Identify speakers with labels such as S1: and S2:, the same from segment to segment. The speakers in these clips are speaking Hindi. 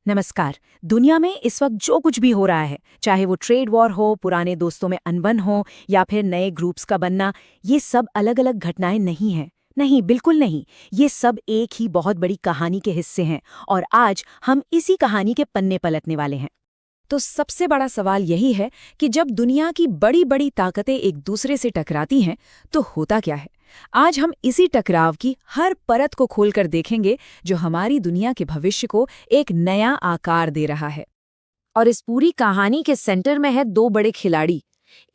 S1: नमस्कार। दुनिया में इस वक्त जो कुछ भी हो रहा है, चाहे वो ट्रेड वॉर हो, पुराने दोस्तों में अनबन हो या फिर नए ग्रुप्स का बनना, ये सब अलग अलग घटनाएं नहीं हैं। नहीं, बिल्कुल नहीं। ये सब एक ही बहुत बड़ी कहानी के हिस्से हैं और आज हम इसी कहानी के पन्ने पलटने वाले हैं। तो सबसे बड़ा सवाल यही है कि जब दुनिया की बड़ी बड़ी ताकतें एक दूसरे से टकराती हैं तो होता क्या है। आज हम इसी टकराव की हर परत को खोलकर देखेंगे, जो हमारी दुनिया के भविष्य को एक नया आकार दे रहा है। और इस पूरी कहानी के सेंटर में है दो बड़े खिलाड़ी।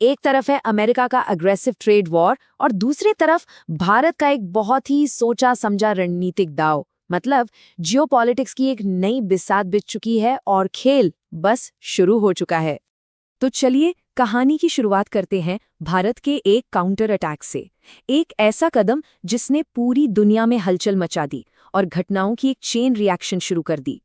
S1: एक तरफ है अमेरिका का अग्रेसिव ट्रेड वॉर और दूसरी तरफ भारत का एक बहुत ही सोचा समझा रणनीतिक दांव। मतलब जियोपॉलिटिक्स की एक नई बिसात बिछ चुकी है और खेल बस शुरू हो चुका है। तो चलिए कहानी की शुरुआत करते हैं भारत के एक काउंटर अटैक से। एक ऐसा कदम जिसने पूरी दुनिया में हलचल मचा दी और घटनाओं की एक चेन रिएक्शन शुरू कर दी।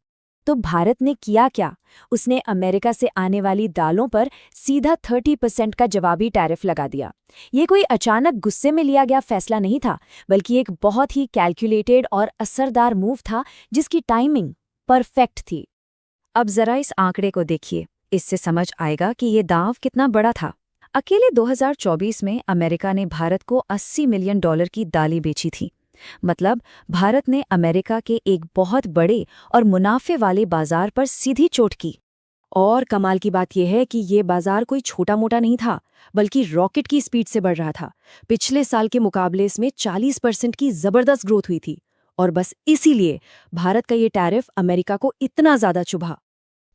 S1: तो भारत ने किया क्या? उसने अमेरिका से आने वाली दालों पर सीधा 30% का जवाबी टैरिफ लगा दिया। ये कोई अचानक गुस्से में लिया गया फैसला नहीं था, बल्कि एक बहुत ही कैलकुलेटेड और असरदार मूव था जिसकी टाइमिंग परफेक्ट थी। अब जरा इस आंकड़े को देखिए, इससे समझ आएगा कि ये दांव कितना बड़ा था। अकेले 2024 में अमेरिका ने भारत को $80 मिलियन की दालें बेची थी। मतलब भारत ने अमेरिका के एक बहुत बड़े और मुनाफे वाले बाजार पर सीधी चोट की। और कमाल की बात यह है कि ये बाजार कोई छोटा मोटा नहीं था, बल्कि रॉकेट की स्पीड से बढ़ रहा था। पिछले साल के मुकाबले इसमें 40% की जबरदस्त ग्रोथ हुई थी। और बस इसीलिए भारत का ये टैरिफ अमेरिका को इतना ज्यादा चुभा।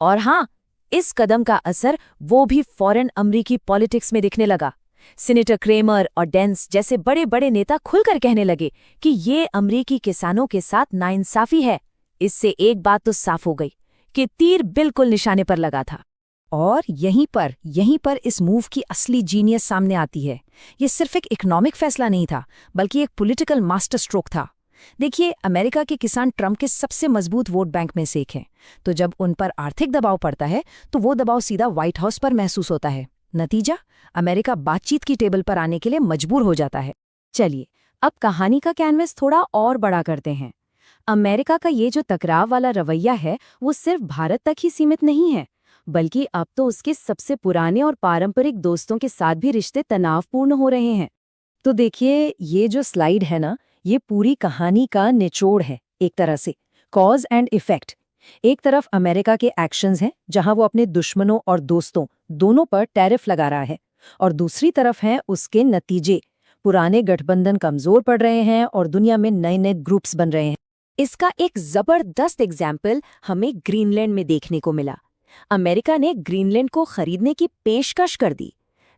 S1: और हाँ, इस कदम का असर वो भी फॉरेन अमरीकी पॉलिटिक्स में दिखने लगा। सीनेटर क्रेमर और डेंस जैसे बड़े बड़े नेता खुलकर कहने लगे कि ये अमरीकी किसानों के साथ नाइंसाफी है। इससे एक बात तो साफ हो गई कि तीर बिल्कुल निशाने पर लगा था। और यहीं पर इस मूव की असली जीनियस सामने आती है। ये सिर्फ एक इकोनॉमिक फैसला नहीं था, बल्कि एक पॉलिटिकल मास्टर स्ट्रोक था। देखिए, अमेरिका के किसान ट्रंप के सबसे मजबूत वोट बैंक में से एक हैं। तो जब उन पर आर्थिक दबाव पड़ता है तो वो दबाव सीधा व्हाइट हाउस पर महसूस होता है। नतीजा, अमेरिका बातचीत की टेबल पर आने के लिए मजबूर हो जाता है। चलिए अब कहानी का कैनवस थोड़ा और बड़ा करते हैं। अमेरिका का ये जो टकराव वाला रवैया है, वो सिर्फ भारत तक ही सीमित नहीं है, बल्कि अब तो उसके सबसे पुराने और पारंपरिक दोस्तों के साथ भी रिश्ते तनावपूर्ण हो रहे हैं। तो देखिए, ये जो स्लाइड है ना, ये पूरी कहानी का निचोड़ है। एक तरह से कॉज एंड इफेक्ट। एक तरफ अमेरिका के एक्शंस हैं, जहां वो अपने दुश्मनों और दोस्तों दोनों पर टैरिफ लगा रहा है, और दूसरी तरफ हैं उसके नतीजे। पुराने गठबंधन कमजोर पड़ रहे हैं और दुनिया में नए नए ग्रुप्स बन रहे हैं। इसका एक जबरदस्त एग्जाम्पल हमें ग्रीनलैंड में देखने को मिला। अमेरिका ने ग्रीनलैंड को खरीदने की पेशकश कर दी।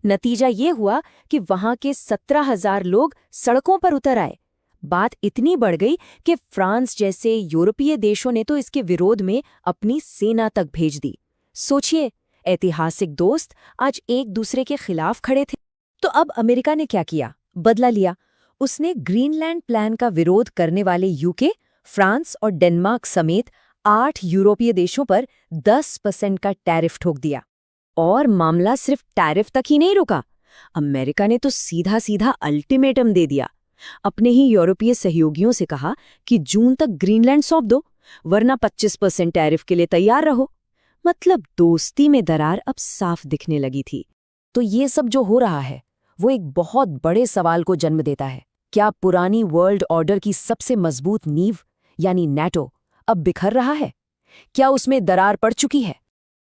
S1: नतीजा ये हुआ कि वहां के 17,000 लोग सड़कों पर उतर आए। बात इतनी बढ़ गई कि फ्रांस जैसे यूरोपीय देशों ने तो इसके विरोध में अपनी सेना तक भेज दी। सोचिए, ऐतिहासिक दोस्त आज एक दूसरे के खिलाफ खड़े थे। तो अब अमेरिका ने क्या किया? बदला लिया। उसने ग्रीनलैंड प्लान का विरोध करने वाले यूके, फ्रांस और डेनमार्क समेत 8 यूरोपीय देशों पर 10% का टैरिफ ठोक दिया। और मामला सिर्फ टैरिफ तक ही नहीं रुका। अमेरिका ने तो सीधा सीधा अल्टीमेटम दे दिया। अपने ही यूरोपीय सहयोगियों से कहा कि जून तक ग्रीनलैंड सौंप दो, वरना 25% टैरिफ के लिए तैयार रहो। मतलब दोस्ती में दरार अब साफ दिखने लगी थी। तो ये सब जो हो रहा है, वो एक बहुत बड़े सवाल को जन्म देता है। क्या पुरानी वर्ल्ड ऑर्डर की सबसे मजबूत नींव यानी नेटो अब बिखर रहा है? क्या उसमें दरार पड़ चुकी है?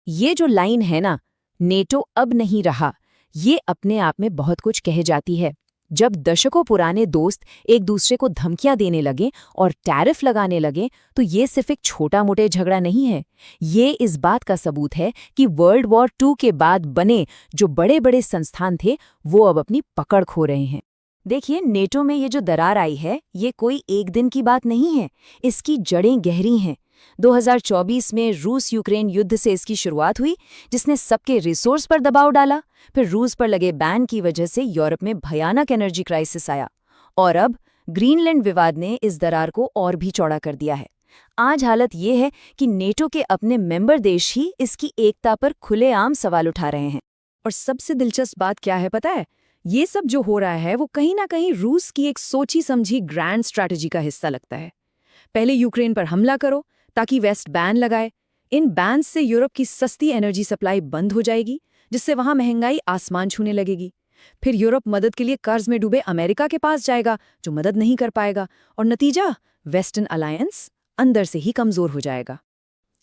S1: ये जो लाइन है ना, नेटो अब नहीं रहा, ये अपने आप में बहुत कुछ कह जाती है। जब दशकों पुराने दोस्त एक दूसरे को धमकियां देने लगे और टैरिफ लगाने लगे, तो ये सिर्फ एक छोटा मोटे झगड़ा नहीं है। ये इस बात का सबूत है कि वर्ल्ड वॉर 2 के बाद बने जो बड़े बड़े संस्थान थे, वो अब अपनी पकड़ खो रहे हैं। देखिए, नेटो में ये जो दरार आई है, ये कोई एक दिन की बात नहीं है। इसकी जड़ें गहरी हैं। 2024 में रूस यूक्रेन युद्ध से इसकी शुरुआत हुई, जिसने सबके रिसोर्स पर दबाव डाला। फिर रूस पर लगे बैन की वजह से यूरोप में भयानक एनर्जी क्राइसिस आया। और अब ग्रीनलैंड विवाद ने इस दरार को और भी चौड़ा कर दिया है। आज हालत ये है कि नेटो के अपने मेंबर देश ही इसकी एकता पर खुलेआम सवाल उठा रहे हैं। और सबसे दिलचस्प बात क्या है पता है? ये सब जो हो रहा है वो कहीं ना कहीं रूस की एक सोची समझी ग्रैंड स्ट्रैटेजी का हिस्सा लगता है। पहले यूक्रेन पर हमला करो ताकि वेस्ट बैन लगाए, इन बैन्स से यूरोप की सस्ती एनर्जी सप्लाई बंद हो जाएगी, जिससे वहां महंगाई आसमान छूने लगेगी। फिर यूरोप मदद के लिए कर्ज में डूबे अमेरिका के पास जाएगा, जो मदद नहीं कर पाएगा, और नतीजा वेस्टर्न अलायंस अंदर से ही कमजोर हो जाएगा।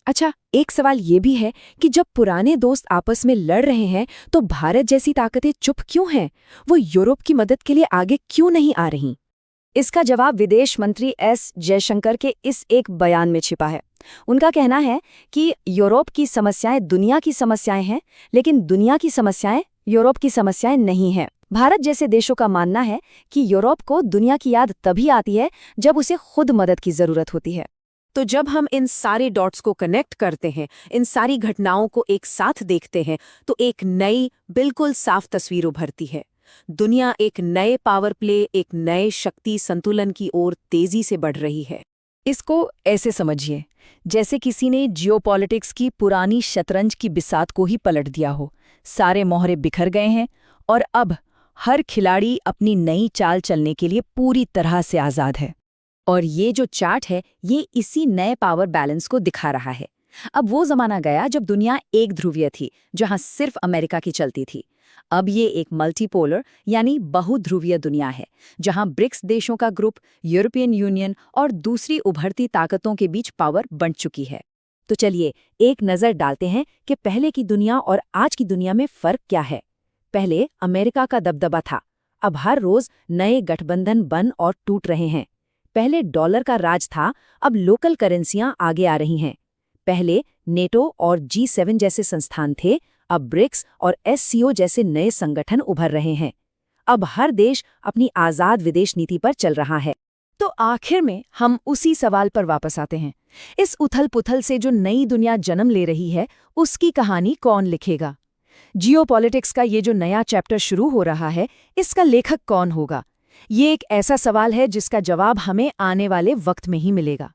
S1: अच्छा, एक सवाल ये भी है कि जब पुराने दोस्त आपस में लड़ रहे हैं तो भारत जैसी ताकतें चुप क्यों हैं? वो यूरोप की मदद के लिए आगे क्यों नहीं आ रही? इसका जवाब विदेश मंत्री एस जयशंकर के इस एक बयान में छिपा है। उनका कहना है कि यूरोप की समस्याएं दुनिया की समस्याएं हैं, लेकिन दुनिया की समस्याएं यूरोप की समस्याएं नहीं हैं। भारत जैसे देशों का मानना है कि यूरोप को दुनिया की याद तभी आती है जब उसे खुद मदद की जरूरत होती है। तो जब हम इन सारे डॉट्स को कनेक्ट करते हैं, इन सारी घटनाओं को एक साथ देखते हैं, तो एक नई, बिल्कुल साफ तस्वीर उभरती है। दुनिया एक नए पावर प्ले, एक नए शक्ति संतुलन की ओर तेजी से बढ़ रही है। इसको ऐसे समझिए, जैसे किसी ने जियोपॉलिटिक्स की पुरानी शतरंज की बिसात को ही पलट दिया हो। सारे मोहरे बिखर गए हैं और अब हर खिलाड़ी अपनी नई चाल चलने के लिए पूरी तरह से आज़ाद है। और ये जो चार्ट है, ये इसी नए पावर बैलेंस को दिखा रहा है। अब वो जमाना गया जब दुनिया एक ध्रुवीय थी, जहां सिर्फ अमेरिका की चलती थी। अब ये एक मल्टीपोलर यानी बहुध्रुवीय दुनिया है, जहां ब्रिक्स देशों का ग्रुप, यूरोपियन यूनियन और दूसरी उभरती ताकतों के बीच पावर बंट चुकी है। तो चलिए एक नज़र डालते हैं कि पहले की दुनिया और आज की दुनिया में फ़र्क क्या है। पहले अमेरिका का दबदबा था, अब हर रोज़ नए गठबंधन बन और टूट रहे हैं। पहले डॉलर का राज था, अब लोकल करेंसियां आगे आ रही हैं। पहले नेटो और G7 जैसे संस्थान थे, अब ब्रिक्स और SCO जैसे नए संगठन उभर रहे हैं। अब हर देश अपनी आज़ाद विदेश नीति पर चल रहा है। तो आखिर में हम उसी सवाल पर वापस आते हैं, इस उथल-पुथल से जो नई दुनिया जन्म ले रही है, उसकी कहानी कौन लिखेगा? जियोपॉलिटिक्स का ये जो नया चैप्टर शुरू हो रहा है, इसका लेखक कौन होगा? ये एक ऐसा सवाल है जिसका जवाब हमें आने वाले वक्त में ही मिलेगा।